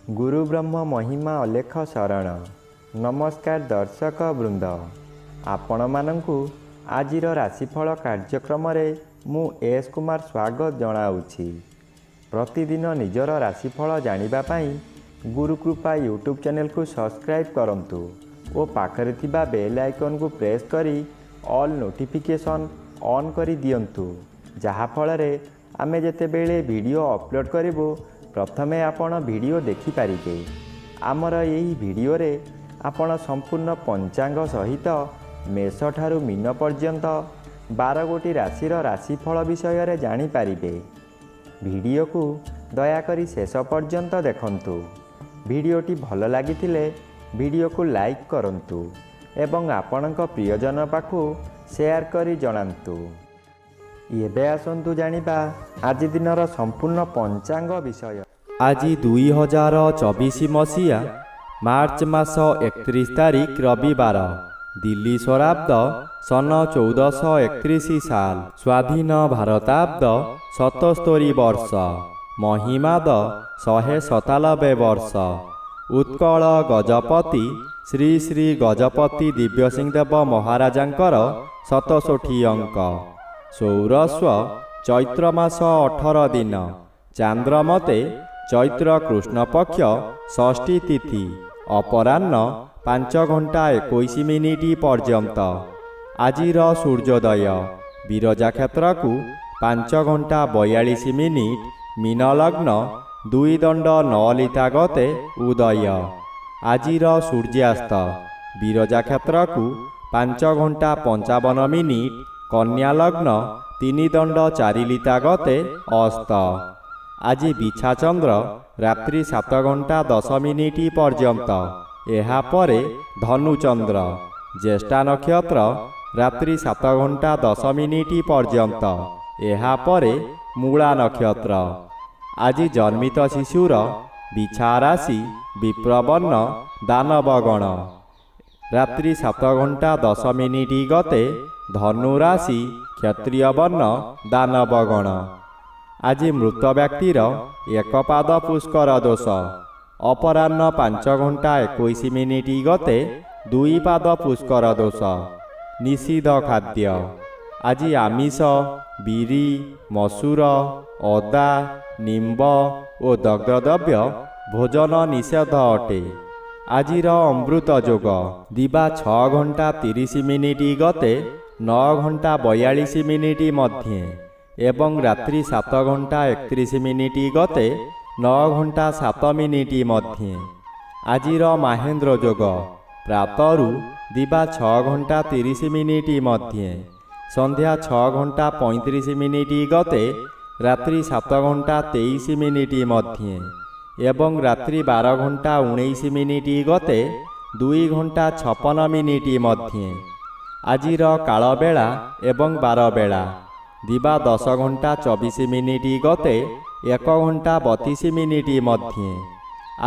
गुरु ब्रह्म महिमा अलेख शरण। नमस्कार दर्शक वृंद, आपण मानंकु आजिर राशिफल कार्यक्रम मु एस कुमार स्वागत जनाऊँगी। प्रतिदिन निजर राशिफल जानिबा पाई गुरुकृपा यूट्यूब चैनल को सब्सक्राइब करंतु और पाखरे थिबा बेल आइकन को प्रेस करी ऑल नोटिफिकेशन ऑन करी दियंतु, जहा फଳରେ आमे जेतेबेले वीडियो अपलोड करिवो प्रथमे आपण वीडियो देखि पारिबे। आमर यही वीडियो रे आपण संपूर्ण पंचांग सहित मेष ठारू मीन पर्यंत 12 गोटी राशिर राशिफल विषय रे जानि पारिबे। वीडियो को दयाकरी शेष पर्यंत देखंतु। वीडियोटी भल लागिथिले वीडियो को लाइक करंतु एवं आपणक प्रियजन पाखु शेयर करी जणांतु। एबे आसंतु जानिबा आज दिनर संपूर्ण पंचांग विषय। आज 2024 मसीहा मार्च मास 31 तारिख रविवार, दिल्ली स्वराब्द सन 1431 साल, स्वाधीन भारताब्द 77 वर्ष, महिमाद 197 वर्ष। उत्कल गजपति श्री श्री गजपति दिव्यसिंहदेव महाराजांकर 67 अंक। सौरस्व चैत्र मास 18 दिन, चांद्रमते चैत्र कृष्ण पक्ष षष्ठी तिथि, अपराह्न 5 घंटा 21 मिनिट पर्यंत। आजिर सूर्योदय विरजा क्षेत्र को 5 घंटा 42 मिनिट, मीन लग्न 2 दंड 9 लिता गते उदय। आजिर सूर्यास्त विरजा क्षेत्र को 5 घंटा 55 मिनिट, कन्या लग्न 3 दंड 4 लिता गते अस्त। आज बिछा चंद्र रात्रि 7 घंटा 10 मिनिट पर्यंत, एहा परे धनु चंद्र। ज्येष्ठा नक्षत्र रात्रि 7 घंटा 10 मिनिट पर्यंत, एहा परे मूला नक्षत्र। आज जन्मित शिशुर बिछा राशि विप्रवर्ण दानवगण। रात्रि 7 घंटा 10 मिनिट गते धनु राशि क्षत्रिय वर्ण दानवगण। आज मृत व्यक्तिर एक पाद पुष्कर दोष। अपराह्न 5 घंटा 21 मिनिट गते 2 पाद पुष्कर दोष। निषिद्ध खाद्य आज आमिष, बिरी, मसूर, अदा, निम्ब और दग्धद्रव्य भोजन निषेध अटे। आजिर अमृत जोग दिबा 6 घंटा 30 मिनिट गते 9 घंटा 42 मिनिट मध्ये एवं रात्रि 7 घंटा 31 मिनिट गते 9 घंटा 7 मिनिट मध्ये। आजिर महेन्द्र जोग प्रातरु दिबा 6 घंटा 30 मिनिट मध्ये, संध्या 6 घंटा 35 मिनिट गते रात्रि 7 घंटा 23 मिनिट मध्ये एवं रात्रि 12 घंटा 19 मिनिट गते 2 घंटा 56 मिनिट मध्ये। आजिर काल बेला एवं 12 बेला दिबा 10 घंटा 24 मिनिट गते 1 घंटा 32 मिनिट मध्ये।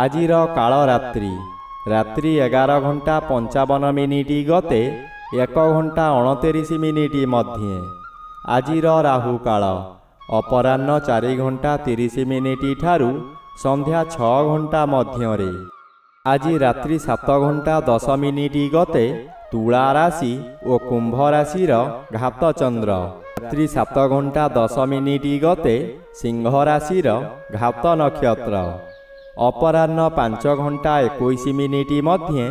आजिर काल रात्रि रात्रि 11 घंटा 55 मिनिट गते 1 घंटा 29 मिनिट मध्ये। आजिर राहु काल अपराह्न 4 घंटा 30 मिनिट ठारू संध्या 6 घंटा मध्यरे। आज रात्रि 7 घंटा 10 मिनिट गते तुला राशि और कुंभ राशि घात चंद्र। रात्रि 7 घंटा 10 मिनिट गते सिंह राशि घात नक्षत्र। अपराह्न 5 घंटा 21 मिनिट मध्ये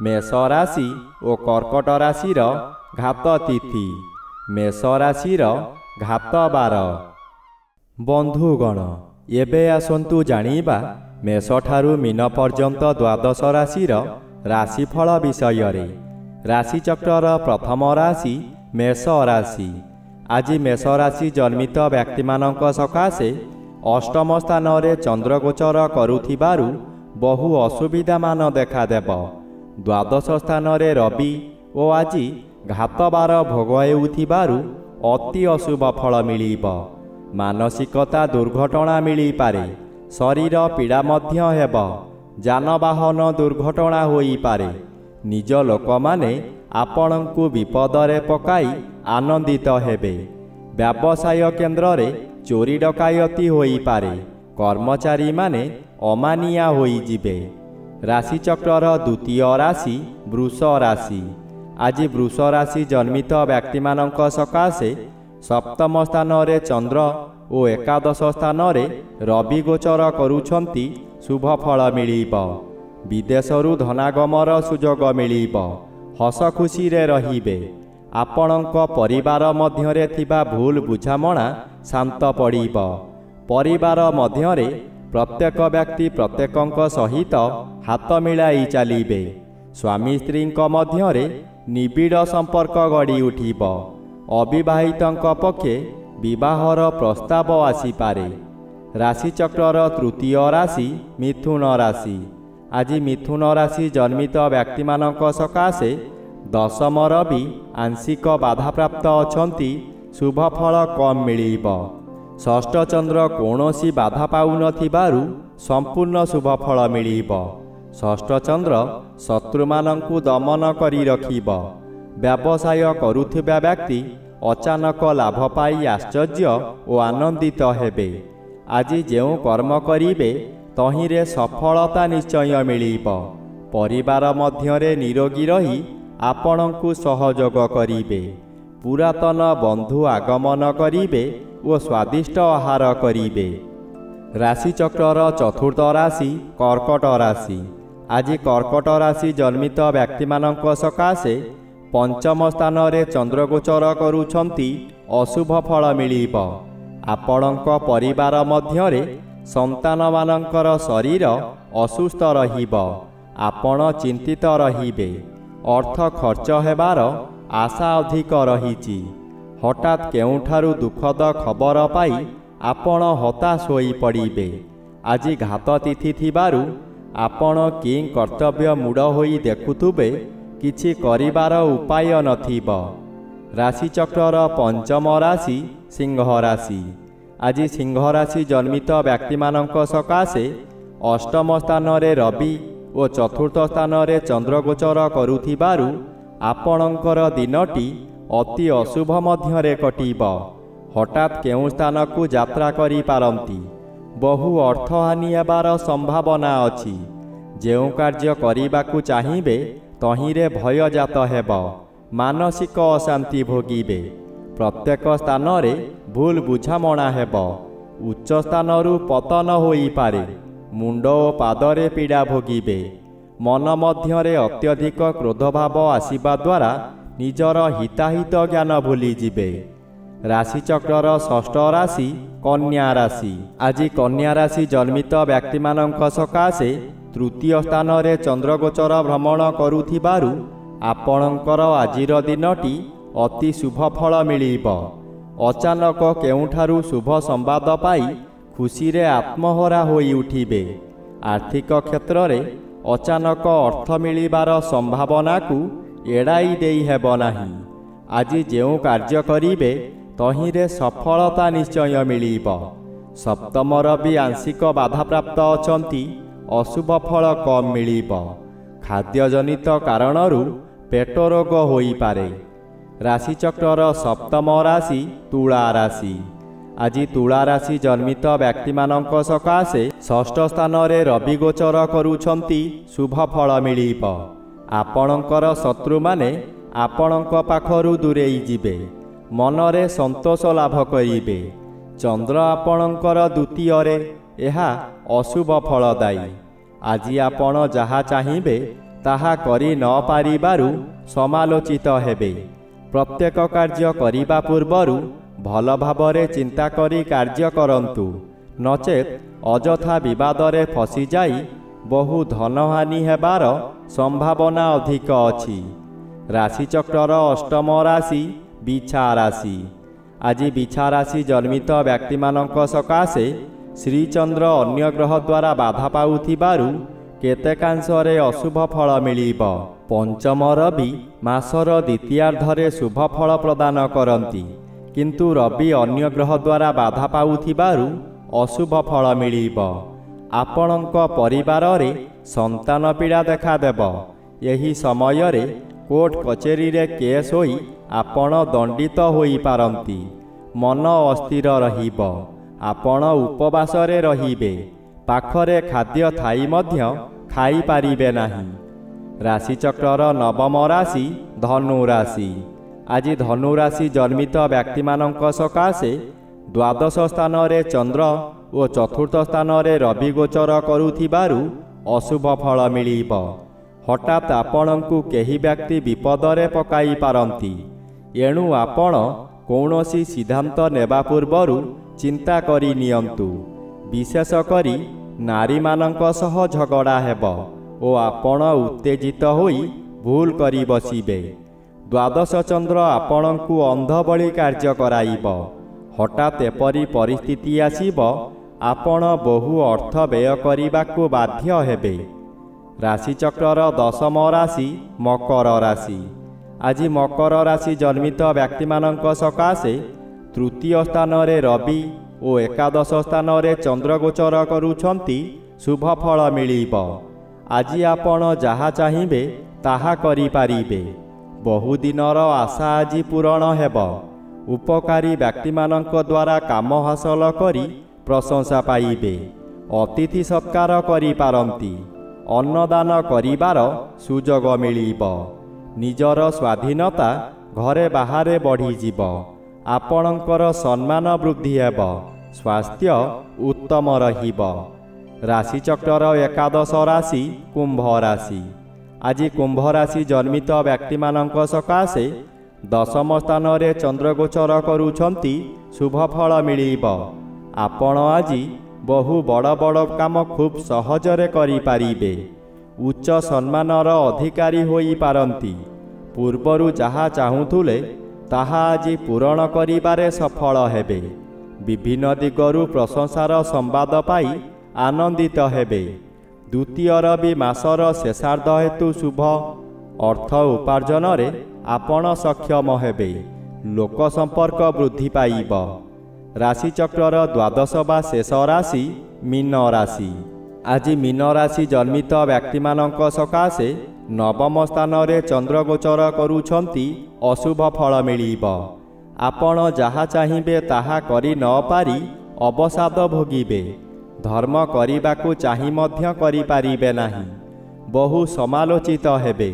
मेष राशि और कर्कट राशि घात तिथि, मेष राशि घात बार। बंधुगण एबे आसंतु जानिबा मेष ठारू मीन पर्यंत 12 राशिर राशिफल विषय रे। राशि चक्रर प्रथम राशि मेष राशि। आज मेष राशि जन्मित व्यक्ति मानक सकाशे अष्टम स्थान रे चंद्र गोचर करुथिबारु बहु असुविधा मान देखादेव। द्वादश स्थान रे रवि ओ आज घात बार भोग हेउथिबारु अति अशुभ फल मिलिब। मानसिकता दुर्घटना मिली पारे, शरीर पीड़ा मध्य हेब, जानवाहन दुर्घटना होई पारे। निज लोक माने आपणंकु विपदरे पकाई आनंदित हेबे। व्यवसाय केन्द्र रे चोरी डकायती होई पारे। କର୍ମଚାରୀମାନେ ଅମାନିଆ ହୋଇଯିବେ। ରାଶିଚକ୍ରର ଦ୍ୱିତୀୟ ରାଶି ବୃଷ ରାଶି। ଆଜି ବୃଷ ରାଶି ଜନ୍ମିତ ବ୍ୟକ୍ତିମାନଙ୍କ ସକାଶେ ସପ୍ତମ ସ୍ଥାନରେ ଚନ୍ଦ୍ର ଓ ଏକାଦଶ ସ୍ଥାନରେ ରବି ଗୋଚର କରୁଛନ୍ତି। ଶୁଭ ଫଳ ମିଳିବ। ବିଦେଶରୁ ଧନାଗମର ସୁଯୋଗ ମିଳିବ। ହସ ଖୁସିରେ ରହିବେ। ଆପଣଙ୍କ ପରିବାର ମଧ୍ୟରେ ଥିବା ଭୁଲ ବୁଝାମଣା ଶାନ୍ତ ପଡ଼ିବ। ପରିବାର ମଧ୍ୟରେ ପ୍ରତ୍ୟେକ ବ୍ୟକ୍ତି ପ୍ରତ୍ୟେକଙ୍କ ସହିତ ହାତ ମିଳାଇ ଚାଲିବେ। ସ୍ୱାମୀ ସ୍ତ୍ରୀଙ୍କ ମଧ୍ୟରେ ନିବିଡ଼ ସମ୍ପର୍କ ଗଢ଼ି ଉଠିବ। ଅବିବାହିତଙ୍କ ପକ୍ଷେ ବିବାହର ପ୍ରସ୍ତାବ ଆସିପାରେ। ରାଶିଚକ୍ରର ତୃତୀୟ ରାଶି ମିଥୁନ ରାଶି। ଆଜି ମିଥୁନ ରାଶି ଜନ୍ମିତ ବ୍ୟକ୍ତିମାନଙ୍କ ସକାଶେ ଦଶମ ରବି ଆଂଶିକ ବାଧାପ୍ରାପ୍ତ ଅଛନ୍ତି। ଶୁଭ ଫଳ କମ୍ ମିଳିବ। ଷଷ୍ଠ ଚନ୍ଦ୍ର କୌଣସି ବାଧା ପାଉନଥିବାରୁ ସମ୍ପୂର୍ଣ୍ଣ ଶୁଭ ଫଳ ମିଳିବ। ଷଷ୍ଠ ଚନ୍ଦ୍ର ଶତ୍ରୁମାନଙ୍କୁ ଦମନ କରି ରଖିବ। ବ୍ୟବସାୟ କରୁଥିବା ବ୍ୟକ୍ତି ଅଚାନକ ଲାଭ ପାଇ ଆଶ୍ଚର୍ଯ୍ୟ ଓ ଆନନ୍ଦିତ ହେବେ। ଆଜି ଯେଉଁ କର୍ମ କରିବେ ତହିଁରେ ସଫଳତା ନିଶ୍ଚୟ ମିଳିବ। ପରିବାର ମଧ୍ୟରେ ନିରୋଗୀ ରହି ଆପଣଙ୍କୁ ସହଯୋଗ କରିବେ। ପୁରାତନ ବନ୍ଧୁ ଆଗମନ କରିବେ ଓ ସ୍ୱାଦିଷ୍ଟ ଆହାର କରିବେ। ରାଶିଚକ୍ରର ଚତୁର୍ଥ ରାଶି କର୍କଟ ରାଶି। ଆଜି କର୍କଟ ରାଶି ଜନ୍ମିତ ବ୍ୟକ୍ତିମାନଙ୍କ ସକାଶେ ପଞ୍ଚମ ସ୍ଥାନରେ ଚନ୍ଦ୍ରଗୋଚର କରୁଛନ୍ତି। ଅଶୁଭ ଫଳ ମିଳିବ। ଆପଣଙ୍କ ପରିବାର ମଧ୍ୟରେ ସନ୍ତାନମାନଙ୍କର ଶରୀର ଅସୁସ୍ଥ ରହିବ। ଆପଣ ଚିନ୍ତିତ ରହିବେ। ଅର୍ଥ ଖର୍ଚ୍ଚ ହେବାର ଆଶା ଅଧିକ ରହିଛି। ହଠାତ୍ କେଉଁଠାରୁ ଦୁଃଖଦ ଖବର ପାଇ ଆପଣ ହତାଶ ହୋଇପଡ଼ିବେ। ଆଜି ଘାତ ତିଥି ଥିବାରୁ ଆପଣ କି କର୍ତ୍ତବ୍ୟ ମୂଢ଼ ହୋଇ ଦେଖୁଥିବେ, କିଛି କରିବାର ଉପାୟ ନଥିବ। ରାଶିଚକ୍ରର ପଞ୍ଚମ ରାଶି ସିଂହ ରାଶି। ଆଜି ସିଂହ ରାଶି ଜନ୍ମିତ ବ୍ୟକ୍ତିମାନଙ୍କ ସକାଶେ ଅଷ୍ଟମ ସ୍ଥାନରେ ରବି ଓ ଚତୁର୍ଥ ସ୍ଥାନରେ ଚନ୍ଦ୍ରଗୋଚର କରୁଥିବାରୁ ଆପଣଙ୍କର ଦିନଟି ଅତି ଅଶୁଭ ମଧ୍ୟରେ କଟିବ। ହଠାତ୍ କେଉଁ ସ୍ଥାନକୁ ଯାତ୍ରା କରିପାରନ୍ତି। ବହୁ ଅର୍ଥହାନି ହେବାର ସମ୍ଭାବନା ଅଛି। ଯେଉଁ କାର୍ଯ୍ୟ କରିବାକୁ ଚାହିଁବେ ତହିଁରେ ଭୟଜାତ ହେବ। ମାନସିକ ଅଶାନ୍ତି ଭୋଗିବେ। ପ୍ରତ୍ୟେକ ସ୍ଥାନରେ ଭୁଲ ବୁଝାମଣା ହେବ। ଉଚ୍ଚ ସ୍ଥାନରୁ ପତନ ହୋଇପାରେ। ମୁଣ୍ଡ ଓ ପାଦରେ ପୀଡ଼ା ଭୋଗିବେ। ମନ ମଧ୍ୟରେ ଅତ୍ୟଧିକ କ୍ରୋଧଭାବ ଆସିବା ଦ୍ୱାରା ନିଜର ହିତାହିତ ଜ୍ଞାନ ଭୁଲିଯିବେ। ରାଶିଚକ୍ରର ଷଷ୍ଠ ରାଶି କନ୍ୟା ରାଶି। ଆଜି କନ୍ୟା ରାଶି ଜନ୍ମିତ ବ୍ୟକ୍ତିମାନଙ୍କ ସକାଶେ ତୃତୀୟ ସ୍ଥାନରେ ଚନ୍ଦ୍ରଗୋଚର ଭ୍ରମଣ କରୁଥିବାରୁ ଆପଣଙ୍କର ଆଜିର ଦିନଟି ଅତି ଶୁଭ ଫଳ ମିଳିବ। ଅଚାନକ କେଉଁଠାରୁ ଶୁଭ ସମ୍ବାଦ ପାଇ ଖୁସିରେ ଆତ୍ମହରା ହୋଇ ଉଠିବେ। ଆର୍ଥିକ କ୍ଷେତ୍ରରେ ଅଚାନକ ଅର୍ଥ ମିଳିବାର ସମ୍ଭାବନାକୁ ଏଡ଼ାଇ ଦେଇ ହେବ ନାହିଁ। ଆଜି ଯେଉଁ କାର୍ଯ୍ୟ କରିବେ ତହିଁରେ ସଫଳତା ନିଶ୍ଚୟ ମିଳିବ। ସପ୍ତମ ରବି ଆଂଶିକ ବାଧାପ୍ରାପ୍ତ ଅଛନ୍ତି। ଅଶୁଭ ଫଳ କମ୍ ମିଳିବ। ଖାଦ୍ୟଜନିତ କାରଣରୁ ପେଟ ରୋଗ ହୋଇପାରେ। ରାଶିଚକ୍ରର ସପ୍ତମ ରାଶି ତୁଳା ରାଶି। ଆଜି ତୁଳା ରାଶି ଜନ୍ମିତ ବ୍ୟକ୍ତିମାନଙ୍କ ସକାଶେ ଷଷ୍ଠ ସ୍ଥାନରେ ରବି ଗୋଚର କରୁଛନ୍ତି। ଶୁଭ ଫଳ ମିଳିବ। ଆପଣଙ୍କର ଶତ୍ରୁମାନେ ଆପଣଙ୍କ ପାଖରୁ ଦୂରେଇ ଯିବେ। ମନରେ ସନ୍ତୋଷ ଲାଭ କରିବେ। ଚନ୍ଦ୍ର ଆପଣଙ୍କର ଦ୍ୱିତୀୟରେ, ଏହା ଅଶୁଭ ଫଳଦାୟୀ। ଆଜି ଆପଣ ଯାହା ଚାହିଁବେ ତାହା କରି ନ ପାରିବାରୁ ସମାଲୋଚିତ ହେବେ। ପ୍ରତ୍ୟେକ କାର୍ଯ୍ୟ କରିବା ପୂର୍ବରୁ ଭଲ ଭାବରେ ଚିନ୍ତା କରି କାର୍ଯ୍ୟ କରନ୍ତୁ, ନଚେତ୍ ଅଯଥା ବିବାଦରେ ଫସିଯାଇ ବହୁ ଧନହାନି ହେବାର ସମ୍ଭାବନା ଅଧିକ ଅଛି। ରାଶିଚକ୍ରର ଅଷ୍ଟମ ରାଶି ବିଛା ରାଶି। ଆଜି ବିଛା ରାଶି ଜନ୍ମିତ ବ୍ୟକ୍ତିମାନଙ୍କ ସକାଶେ ଶ୍ରୀଚନ୍ଦ୍ର ଅନ୍ୟ ଗ୍ରହ ଦ୍ୱାରା ବାଧା ପାଉଥିବାରୁ କେତେକାଂଶରେ ଅଶୁଭ ଫଳ ମିଳିବ। ପଞ୍ଚମ ରବି ମାସର ଦ୍ୱିତୀୟାର୍ଦ୍ଧରେ ଶୁଭ ଫଳ ପ୍ରଦାନ କରନ୍ତି, କିନ୍ତୁ ରବି ଅନ୍ୟ ଗ୍ରହ ଦ୍ୱାରା ବାଧା ପାଉଥିବାରୁ ଅଶୁଭ ଫଳ ମିଳିବ। ଆପଣଙ୍କ ପରିବାରରେ ସନ୍ତାନ ପୀଡ଼ା ଦେଖାଦେବ। ଏହି ସମୟରେ କୋର୍ଟ କଚେରୀରେ କେସ୍ ହୋଇ ଆପଣ ଦଣ୍ଡିତ ହୋଇପାରନ୍ତି। ମନ ଅସ୍ଥିର ରହିବ। ଆପଣ ଉପବାସରେ ରହିବେ। ପାଖରେ ଖାଦ୍ୟ ଥାଇ ମଧ୍ୟ ଖାଇପାରିବେ ନାହିଁ। ରାଶିଚକ୍ରର ନବମ ରାଶି ଧନୁ ରାଶି। ଆଜି ଧନୁ ରାଶି ଜନ୍ମିତ ବ୍ୟକ୍ତିମାନଙ୍କ ସକାଶେ ଦ୍ୱାଦଶ ସ୍ଥାନରେ ଚନ୍ଦ୍ର ଓ ଚତୁର୍ଥ ସ୍ଥାନରେ ରବି ଗୋଚର କରୁଥିବାରୁ ଅଶୁଭ ଫଳ ମିଳିବ। ହଠାତ୍ ଆପଣଙ୍କୁ କେହି ବ୍ୟକ୍ତି ବିପଦରେ ପକାଇ ପାରନ୍ତି। ଏଣୁ ଆପଣ କୌଣସି ସିଦ୍ଧାନ୍ତ ନେବା ପୂର୍ବରୁ ଚିନ୍ତା କରି ନିଅନ୍ତୁ। ବିଶେଷ କରି ନାରୀମାନଙ୍କ ସହ ଝଗଡ଼ା ହେବ ଓ ଆପଣ ଉତ୍ତେଜିତ ହୋଇ ଭୁଲ କରି ବସିବେ। ଦ୍ୱାଦଶ ଚନ୍ଦ୍ର ଆପଣଙ୍କୁ ଅନ୍ଧ ଭଳି କାର୍ଯ୍ୟ କରାଇବ। ହଠାତ୍ ଏପରି ପରିସ୍ଥିତି ଆସିବ, ଆପଣ ବହୁ ଅର୍ଥ ବ୍ୟୟ କରିବାକୁ ବାଧ୍ୟ ହେବେ। ରାଶିଚକ୍ରର ଦଶମ ରାଶି ମକର ରାଶି। ଆଜି ମକର ରାଶି ଜନ୍ମିତ ବ୍ୟକ୍ତିମାନଙ୍କ ସକାଶେ ତୃତୀୟ ସ୍ଥାନରେ ରବି ଓ ଏକାଦଶ ସ୍ଥାନରେ ଚନ୍ଦ୍ର ଗୋଚର କରୁଛନ୍ତି। ଶୁଭ ଫଳ ମିଳିବ। ଆଜି ଆପଣ ଯାହା ଚାହିଁବେ ତାହା କରିପାରିବେ। ବହୁଦିନର ଆଶା ଆଜି ପୂରଣ ହେବ। ଉପକାରୀ ବ୍ୟକ୍ତିମାନଙ୍କ ଦ୍ୱାରା କାମ ହାସଲ କରି ପ୍ରଶଂସା ପାଇବେ। ଅତିଥି ସତ୍କାର କରିପାରନ୍ତି। ଅନ୍ନଦାନ କରିବାର ସୁଯୋଗ ମିଳିବ। ନିଜର ସ୍ୱାଧୀନତା ଘରେ ବାହାରେ ବଢ଼ିଯିବ। ଆପଣଙ୍କର ସମ୍ମାନ ବୃଦ୍ଧି ହେବ। ସ୍ୱାସ୍ଥ୍ୟ ଉତ୍ତମ ରହିବ। ରାଶିଚକ୍ରର ଏକାଦଶ ରାଶି କୁମ୍ଭ ରାଶି। ଆଜି କୁମ୍ଭ ରାଶି ଜନ୍ମିତ ବ୍ୟକ୍ତିମାନଙ୍କ ସକାଶେ ଦଶମ ସ୍ଥାନରେ ଚନ୍ଦ୍ରଗୋଚର କରୁଛନ୍ତି। ଶୁଭ ଫଳ ମିଳିବ। ଆପଣ ଆଜି ବହୁ ବଡ଼ ବଡ଼ କାମ ଖୁବ୍ ସହଜରେ କରିପାରିବେ। ଉଚ୍ଚ ସମ୍ମାନର ଅଧିକାରୀ ହୋଇପାରନ୍ତି। ପୂର୍ବରୁ ଯାହା ଚାହୁଁଥିଲେ ତାହା ଆଜି ପୂରଣ କରିବାରେ ସଫଳ ହେବେ। ବିଭିନ୍ନ ଦିଗରୁ ପ୍ରଶଂସାର ସମ୍ବାଦ ପାଇ ଆନନ୍ଦିତ ହେବେ। ଦ୍ୱିତୀୟ ରବି ମାସର ଶେଷାର୍ଦ୍ଧ ହେତୁ ଶୁଭ। ଅର୍ଥ ଉପାର୍ଜନରେ ଆପଣ ସକ୍ଷମ ହେବେ। ଲୋକ ସମ୍ପର୍କ ବୃଦ୍ଧି ପାଇବ। ରାଶିଚକ୍ରର ଦ୍ୱାଦଶ ବା ଶେଷ ରାଶି ମୀନ ରାଶି। ଆଜି ମୀନ ରାଶି ଜନ୍ମିତ ବ୍ୟକ୍ତିମାନଙ୍କ ସକାଶେ ନବମ ସ୍ଥାନରେ ଚନ୍ଦ୍ରଗୋଚର କରୁଛନ୍ତି। ଅଶୁଭ ଫଳ ମିଳିବ। ଆପଣ ଯାହା ଚାହିଁବେ ତାହା କରି ନ ପାରି ଅବସାଦ ଭୋଗିବେ। ଧର୍ମ କରିବାକୁ ଚାହିଁ ମଧ୍ୟ କରିପାରିବେ ନାହିଁ। ବହୁ ସମାଲୋଚିତ ହେବେ।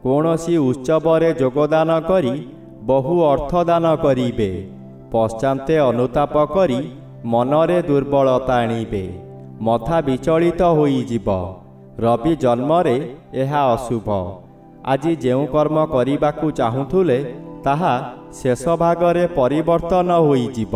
କୌଣସି ଉତ୍ସବରେ ଯୋଗଦାନ କରି ବହୁ ଅର୍ଥଦାନ କରିବେ। ପଶ୍ଚାନ୍ତେ ଅନୁତାପ କରି ମନରେ ଦୁର୍ବଳତା ଆଣିବେ। ମଥା ବିଚଳିତ ହୋଇଯିବ। ରବି ଜନ୍ମରେ ଏହା ଅଶୁଭ। ଆଜି ଯେଉଁ କର୍ମ କରିବାକୁ ଚାହୁଁଥିଲେ ତାହା ଶେଷ ଭାଗରେ ପରିବର୍ତ୍ତନ ହୋଇଯିବ।